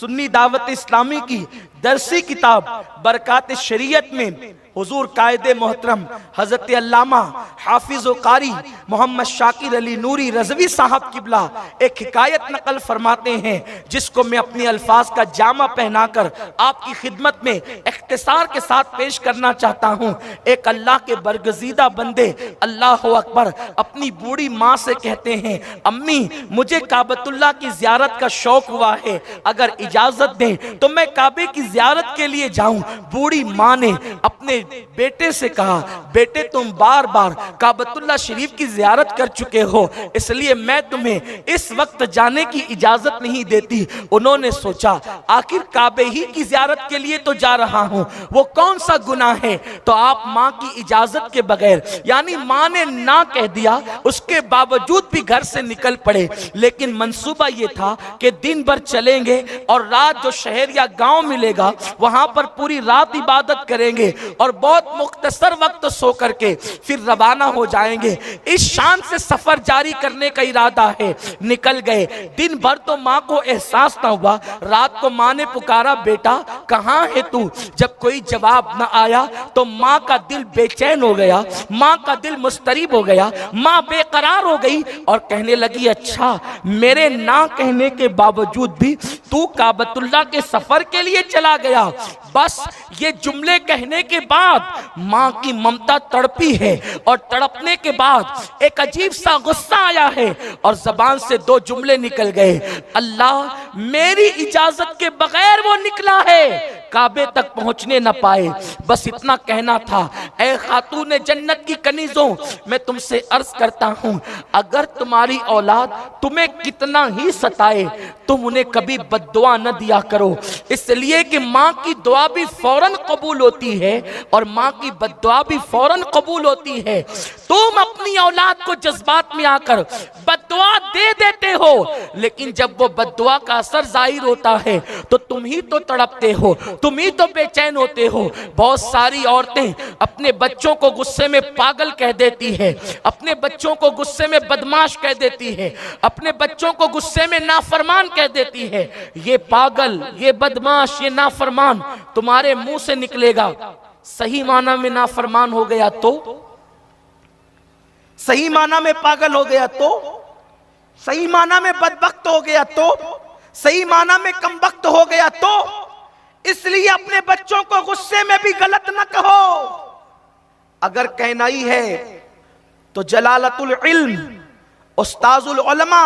सुन्नी दावत इस्लामी की दरसी किताब बरकात शरीयत में हुजूर कायदे मोहतरम हजरत अल्लामा हाफिज व कारी मोहम्मद शाकिर अली नूरी रज़वी साहब किबला एक हिकायत नकल फरमाते हैं, जिसको मैं अपनी अल्फाज का जामा पहनाकर आपकी खिदमत में इख्तिसार के साथ पेश करना चाहता हूँ। एक अल्लाह के बरगजीदा बंदे अल्लाह अकबर अपनी बूढ़ी माँ से कहते हैं, अम्मी मुझे काबतुल्लाह की ज़ियारत का शौक हुआ है, अगर इजाज़त दें तो मैं काबे की ज़ियारत के लिए जाऊँ। बूढ़ी माँ ने अपने बेटे से कहा, बेटे तुम बार बार काबतुल्लाह शरीफ की ज़ियारत कर चुके हो, इसलिए मैं तुम्हें इस वक्त जाने की इजाजत नहीं देती। उन्होंने सोचा आखिर काबे ही की ज़ियारत के लिए तो जा रहा हूं, वो कौन सा गुनाह है। तो आप माँ की इजाजत के बगैर, यानी माँ ने ना कह दिया, उसके बावजूद भी घर से निकल पड़े। लेकिन मंसूबा ये था कि दिन भर चलेंगे और रात जो शहर या गांव मिलेगा वहां पर पूरी रात इबादत करेंगे और बहुत मुख्तसर वक्त सो करके फिर रवाना हो जाएंगे। इस शान से सफर जारी करने का इरादा है। निकल गए। दिन भर तो माँ को एहसास ना हुआ। रात को माँ ने पुकारा, बेटा कहाँ है तू। जब कोई जवाब ना आया तो माँ का दिल बेचैन हो गया, माँ का दिल मुस्तरिब हो गया, माँ बेकरार हो गई और कहने लगी, अच्छा मेरे ना कहने के बावजूद भी तू काबतुल्लाह के सफर के लिए चला गया। बस ये जुमले कहने के बाद माँ की ममता तड़पी है और तड़पने के बाद एक अजीब सा गुस्सा आया है और जबान से दो जुमले निकल गए, अल्लाह मेरी इजाजत के बगैर वो निकला है, काबे तक पहुंचने न पाए। बस इतना कहना था। ऐ खातून जन्नत की कनीजों, मैं तुमसे अर्ज करता हूं, अगर तुम्हारी औलाद तुम्हें कितना ही सताए तुम उन्हें कभी बद्दुआ न दिया करो, इसलिए कि माँ की दुआ भी फौरन कबूल होती है और माँ की बद्दुआ भी फौरन कबूल होती है। तुम अपनी औलाद को जज्बात में आकर बद्दुआ दे देते हो, लेकिन जब वो बद्दुआ का असर जाहिर होता है तो तुम ही तो तड़पते हो, तुम ही तो बेचैन होते हो। बहुत सारी औरतें अपने बच्चों को गुस्से में पागल कह देती है, अपने बच्चों को गुस्से में बदमाश कह देती है, अपने बच्चों को गुस्से में नाफरमान कह देती है। ये पागल, ये बदमाश, ये नाफरमान तुम्हारे मुंह से निकलेगा, सही माना में नाफरमान हो गया तो, सही माना में पागल हो गया तो, सही माना में बदबख्त हो गया तो, सही माना में कमबख्त हो गया तो। इसलिए अपने बच्चों को गुस्से में भी गलत न कहो। अगर कहना ही है तो जलालतुल इल्म उस्ताजुल उलमा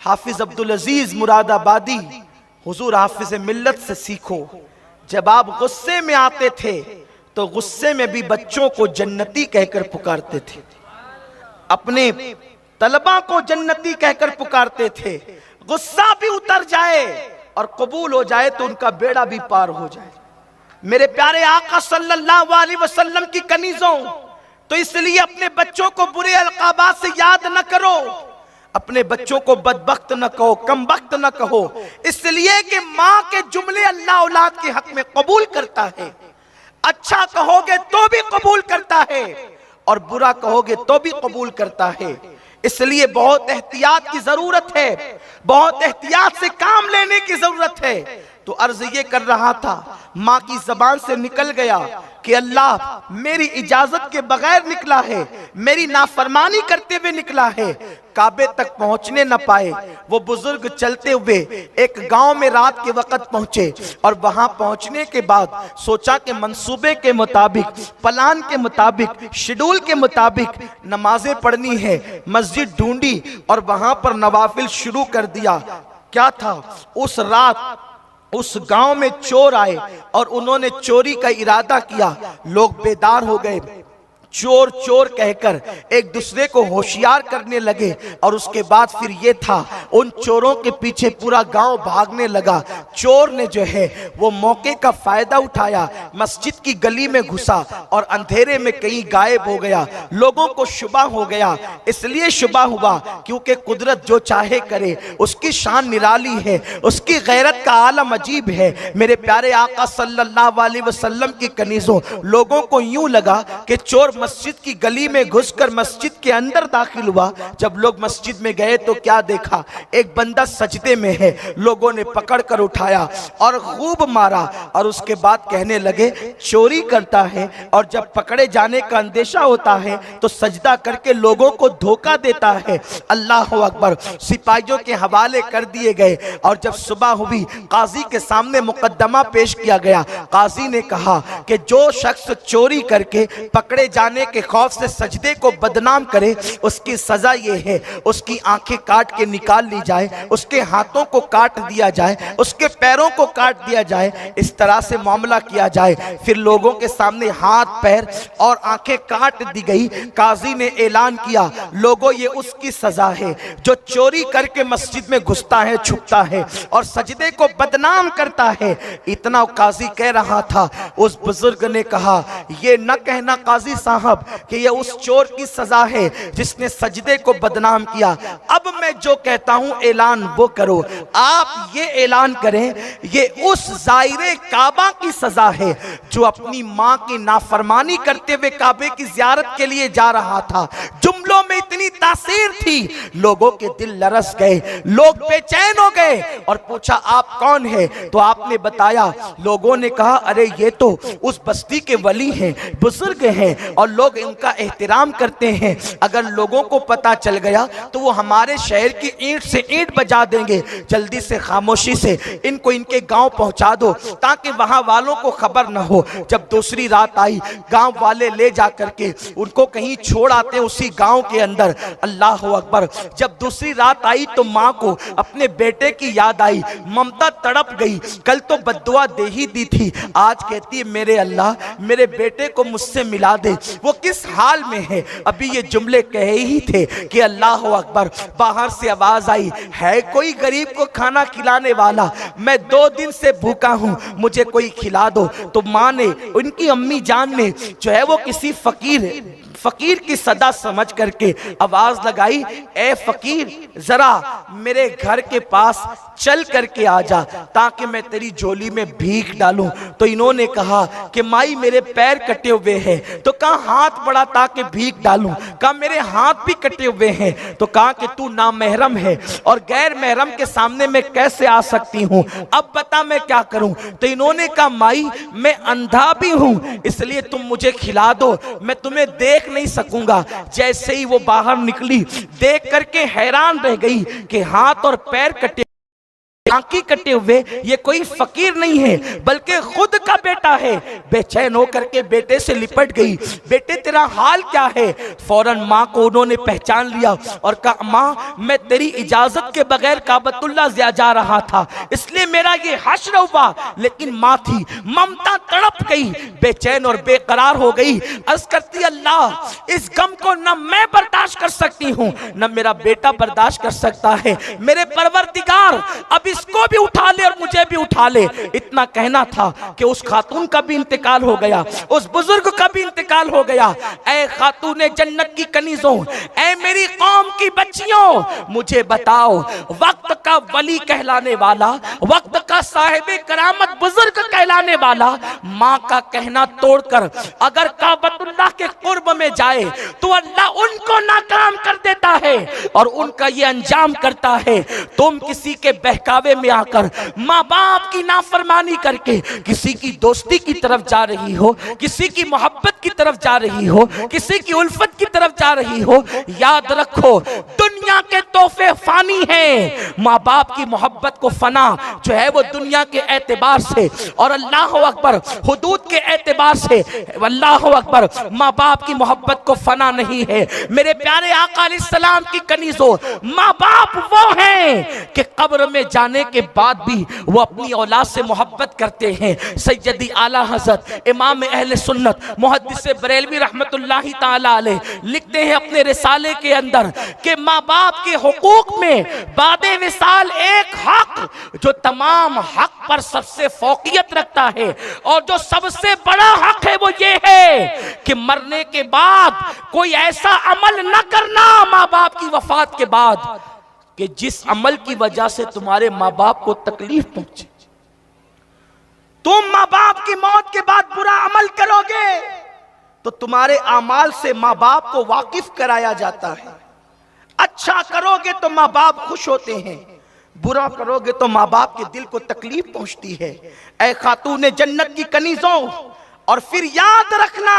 हाफिज अब्दुल अजीज मुरादाबादी हुजूर हाफिज मिल्लत से सीखो। जब आप गुस्से में आते थे तो गुस्से में भी बच्चों को जन्नती कहकर पुकारते थे, अपने तलबा को जन्नती कहकर पुकारते थे। गुस्सा भी उतर जाए और कबूल हो जाए तो उनका बेड़ा भी पार हो जाए। मेरे प्यारे आका सल्लल्लाहु अलैहि वसल्लम की कनीजों, तो इसलिए अपने बच्चों को बुरे अलकाबात से याद न करो, अपने बच्चों को बदबख्त न कहो, कमबख्त न कहो, इसलिए कि माँ के जुमले अल्लाह औलाद के हक में कबूल करता है। अच्छा कहोगे तो भी कबूल करता है और बुरा कहोगे तो भी कबूल करता है। इसलिए बहुत एहतियात की जरूरत है, बहुत एहतियात से काम लेने की जरूरत है। तो अर्ज ये कर रहा था, माँ की जबान से निकल गया कि अल्लाह मेरी इजाजत के बगैर निकला है, मेरी नाफरमानी करते हुए निकला है, काबे तक पहुंचने न पाए। वो बुजुर्ग चलते हुए एक गांव में रात के वक्त पहुंचे और वहां पहुंचने के बाद सोचा कि मंसूबे के मुताबिक, प्लान के मुताबिक, शेड्यूल के मुताबिक नमाजें पढ़नी है। मस्जिद ढूंढी और वहां पर नवाफिल शुरू कर दिया। क्या था, उस रात उस गांव में चोर आए और उन्होंने चोरी का इरादा किया। लोग बेदार हो गए, चोर चोर कहकर एक दूसरे को होशियार करने लगे और उसके बाद फिर ये था, उन चोरों के पीछे पूरा गांव भागने लगा। चोर ने जो है वो मौके का फायदा उठाया, मस्जिद की गली में घुसा और अंधेरे में कहीं गायब हो गया। लोगों को शुबा हो गया, इसलिए शुबा हुआ क्योंकि कुदरत जो चाहे करे, उसकी शान निराली है, उसकी गैरत का आलम अजीब है। मेरे प्यारे आका सल्लल्लाहु अलैहि वसल्लम की कनीजों, लोगों को यूं लगा कि चोर मस्जिद की गली में घुसकर मस्जिद के अंदर दाखिल हुआ। जब लोग मस्जिद में गए तो क्या देखा, एक बंदा सजदे में है। लोगों ने पकड़ कर उठाया और खूब मारा और उसके बाद कहने लगे चोरी करता है, और जब पकड़े जाने का अंदेशा होता है तो सजदा करके लोगों को धोखा देता है। अल्लाह अकबर। सिपाहियों के हवाले कर दिए गए और जब सुबह हुई काजी के सामने मुकद्दमा पेश किया गया। काजी ने कहा कि जो शख्स चोरी करके पकड़े जाने के खौफ से सजदे को बदनाम करे उसकी सजा ये है, उसकी आंखें काट के निकाल ली जाए, उसके हाथों को काट दिया जाए, उसके पैरों को काट दिया जाए, इस तरह से मामला किया जाए। फिर लोगों के सामने हाथ पैर और आंखें काट दी गई। काजी ने ऐलान किया लोगों ये उसकी सजा है जो चोरी करके मस्जिद में घुसता है, छुपता है और सजदे को बदनाम करता है। इतना काजी कह रहा था, उस बुजुर्ग ने कहा ये न कहना काजी साहब कि ये उस चोर की सजा है जिसने सजदे को बदनाम किया। अब मैं जो कहता हूं ऐलान वो करो। आप ये ऐलान करें ये उस ज़ायरे काबा की सजा है जो अपनी मां की नाफरमानी करते हुए काबे की ज़ियारत के लिए जा रहा था। जुमलों में इतनी तासीर थी, लोगों के दिल लरस गए, लोग बेचैन हो गए और पूछा आप कौन है? तो आपने बताया। लोगों ने कहा अरे ये तो उस बस्ती के वली हैं, बुजुर्ग हैं और लोग इनका एहतराम करते हैं। अगर लोगों को पता चल गया तो वो हमारे शहर की ईंट से ईंट बजा देंगे। जल्दी से खामोशी से इनको इनके गांव पहुंचा दो ताकि वहां वालों को खबर न हो। जब दूसरी रात आई, गांव वाले ले जा करके उनको कहीं छोड़ आते उसी गांव के अंदर। अल्लाह अकबर। जब दूसरी रात आई तो माँ को अपने बेटे की याद आई, ममता तड़प गई। कल तो बद्दुआ दे ही दी थी, आज कहती है मेरे अल्लाह मेरे बेटे को मुझसे मिला दे, वो किस हाल में है। अभी ये जुमले कहे ही थे कि अल्लाह अकबर। बाहर से आवाज आई, है कोई गरीब को खाना खिलाने वाला? मैं 2 दिन से भूखा हूँ, मुझे कोई खिला दो। तो माँ ने, उनकी अम्मी जान ने जो है वो किसी फकीर की सदा समझ करके आवाज लगाई, ए फकीर जरा मेरे घर के पास चल करके आ जा ताकि मैं तेरी झोली में भीख डालूं। तो इन्होंने कहा कि माई मेरे पैर कटे हुए हैं। तो कहा हाथ बढ़ा ताकि भीख डालूं। कहा मेरे हाथ भी कटे हुए हैं। तो कहा कि तू नामहरम है और गैर महरम के सामने मैं कैसे आ सकती हूँ, अब बता मैं क्या करूं। तो इन्होंने कहा माई मैं अंधा भी हूं, इसलिए तुम मुझे खिला दो, मैं तुम्हें देख नहीं सकूंगा। जैसे ही वो बाहर निकली देख करके हैरान रह गई कि हाथ और पैर कटे, आंखें कटे हुए, ये कोई फकीर नहीं है बल्कि खुद का बेटा है। बेचैन होकर के बेटे से लिपट गई, बेटे तेरा हाल क्या है? फौरन माँ को उन्होंने पहचान लिया और कहा माँ मैं तेरी इजाजत के बगैर काबतुल्लाह जा रहा था, इसलिए मेरा ये हश्र हुआ। लेकिन माँ थी, ममता तड़प गई, बेचैन और बेकरार हो गई। अर्ज करती अल्लाह इस गम को न मैं बर्दाश्त कर सकती हूँ न मेरा बेटा बर्दाश्त कर सकता है। मेरे परवरदिगार अब इसको भी उठा ले और मुझे भी उठा ले। इतना कहना था कि उस खातून का भी इंतकाल हो गया, उस बुजुर्ग का भी इंतकाल हो गया। ऐ खातूने जन्नत की कनीजों, ऐ मेरी कौम की बच्चियों, मुझे बताओ वक्त का वली कहलाने वाला, वक्त का साहिबे करामत बुजुर्ग कहलाने वाला माँ का कहना तोड़कर अगर काबतुल्लाह के कुर्ब में जाए तो अल्लाह उनको नाकाम कर देता है और उनका ये अंजाम करता है। तुम किसी के बहकावे में आकर माँ बाप की नाफरमानी करके किसी की दोस्ती की तरफ जा रही हो, किसी की मोहब्बत की तरफ जा रही हो, किसी की उल्फत की तरफ जा रही हो, याद रखो दुनिया के तोहफे फानी हैं। माँ बाप की मोहब्बत को फना जो है वो दुनिया के एतबार से और अल्लाह अकबर हुदूद के एतबार से, अल्लाह अकबर माँ बाप की मोहब्बत को फना नहीं है। मेरे प्यारे आका अलैहिस्सलाम की कनीजों, माँ बाप वो हैं कि कब्र में जाने के बाद भी वो अपनी औलाद से मोहब्बत करते हैं। सैयदी आला हज़रत इमाम अहले सुन्नत मुहद्दिस बरेलवी रहमतुल्लाहि ताला अलैह लिखते हैं अपने रिसाले के अंदर कि माँ बाप के हुकूक में बादे विसाल एक हक जो तमाम हक पर सबसे फौकियत रखता है और जो सबसे बड़ा हक है वो ये है कि मरने के बाद कोई ऐसा अमल न करना माँ बाप की वफात के बाद कि जिस अमल की वजह से तुम्हारे माँ बाप को तकलीफ पहुंचे। तुम माँ बाप की मौत के बाद बुरा अमल करोगे तो तुम्हारे आमाल से माँ बाप को वाकिफ कराया जाता है। अच्छा करोगे तो माँ बाप खुश होते हैं, बुरा करोगे तो माँ बाप के दिल को तकलीफ पहुंचती है। ऐ खातून जन्नत की कनीजों, और फिर याद रखना,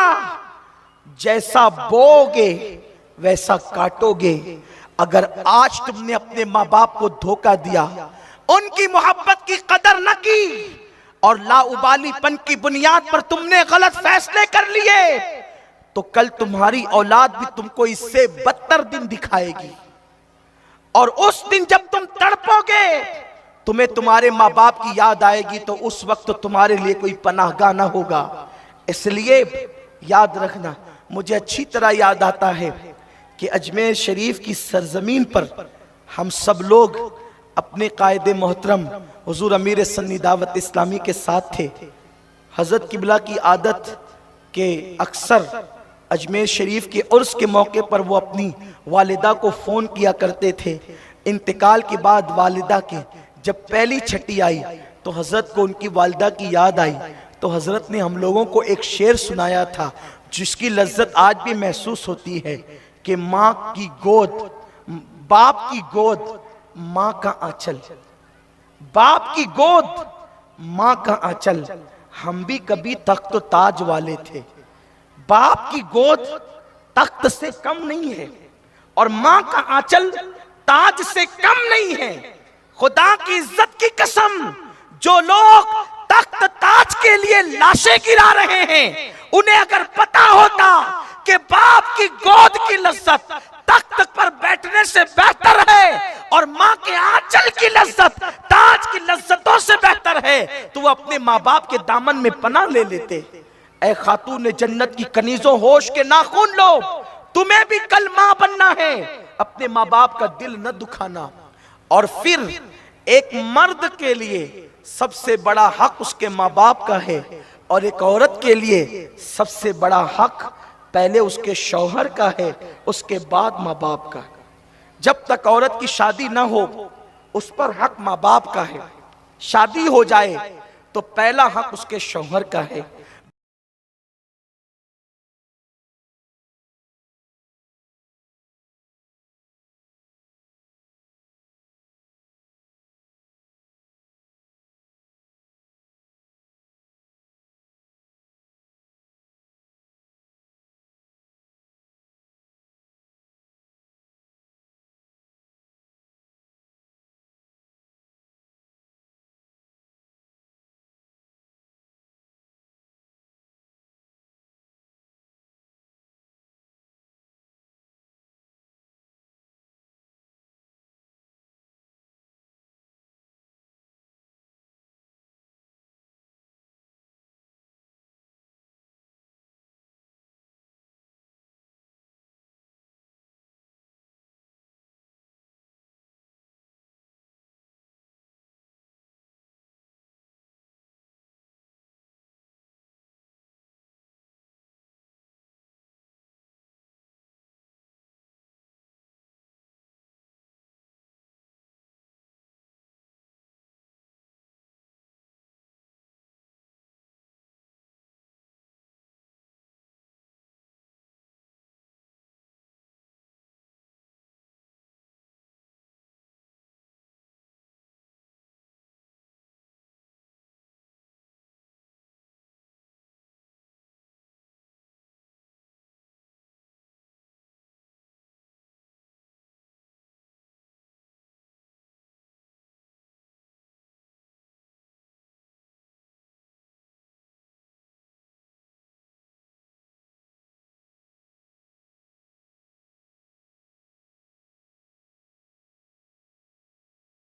जैसा बोगे वैसा काटोगे। अगर आज तुमने अपने माँ बाप को धोखा दिया, उनकी मोहब्बत की कदर न की और लाउबालीपन की बुनियाद पर तुमने गलत फैसले कर लिए, तो कल तुम्हारी औलाद भी तुमको इससे बदतर दिन दिखाएगी। और उस दिन जब तुम तड़पोगे, तुम्हें तुम्हारे माँ बाप की याद आएगी, तो उस वक्त तो तुम्हारे लिए कोई पनाहगाह ना होगा। इसलिए याद रखना, मुझे अच्छी तरह याद आता है कि अजमेर शरीफ की सरजमीन पर हम सब लोग अपने कायदे मोहतरम हुजूर अमीर सन्नी दावत इस्लामी के साथ थे। हजरत किबला की आदत के अक्सर अजमेर शरीफ के उर्स के मौके पर वो अपनी वालिदा को फ़ोन किया करते थे। इंतकाल के बाद वालिदा के जब पहली छठी आई तो हजरत को उनकी वालिदा की याद आई, तो हजरत ने हम लोगों को एक शेर सुनाया था जिसकी लज्जत आज भी महसूस होती है कि माँ की गोद, बाप की गोद माँ का आंचल, बाप की गोद माँ का आंचल। हम भी कभी तख्त ताज वाले थे। बाप की गोद तख्त से कम नहीं है और माँ का आंचल ताज से कम नहीं है। खुदा की इज्जत की कसम, जो लोग तख्त ताज के लिए लाशें गिरा रहे हैं, उन्हें अगर पता होता कि बाप की गोद की लज्जत तख्त पर बैठने से बेहतर है और माँ के आंचल की लज्जत ताज की लज्जतों से बेहतर है, तो वो अपने माँ बाप के दामन में पनाह ले लेते। ऐ खातून जन्नत की कनीजों, होश के नाखून लो, तुम्हें भी कल माँ बनना है। अपने माँ बाप का दिल न दुखाना। और फिर एक मर्द के लिए सबसे बड़ा हक उसके माँ बाप का है, और एक औरत के लिए सबसे बड़ा हक पहले उसके शौहर का है, उसके बाद माँ बाप का। जब तक औरत की शादी ना हो उस पर हक माँ बाप का है। शादी हो जाए तो पहला हक उसके शौहर का है।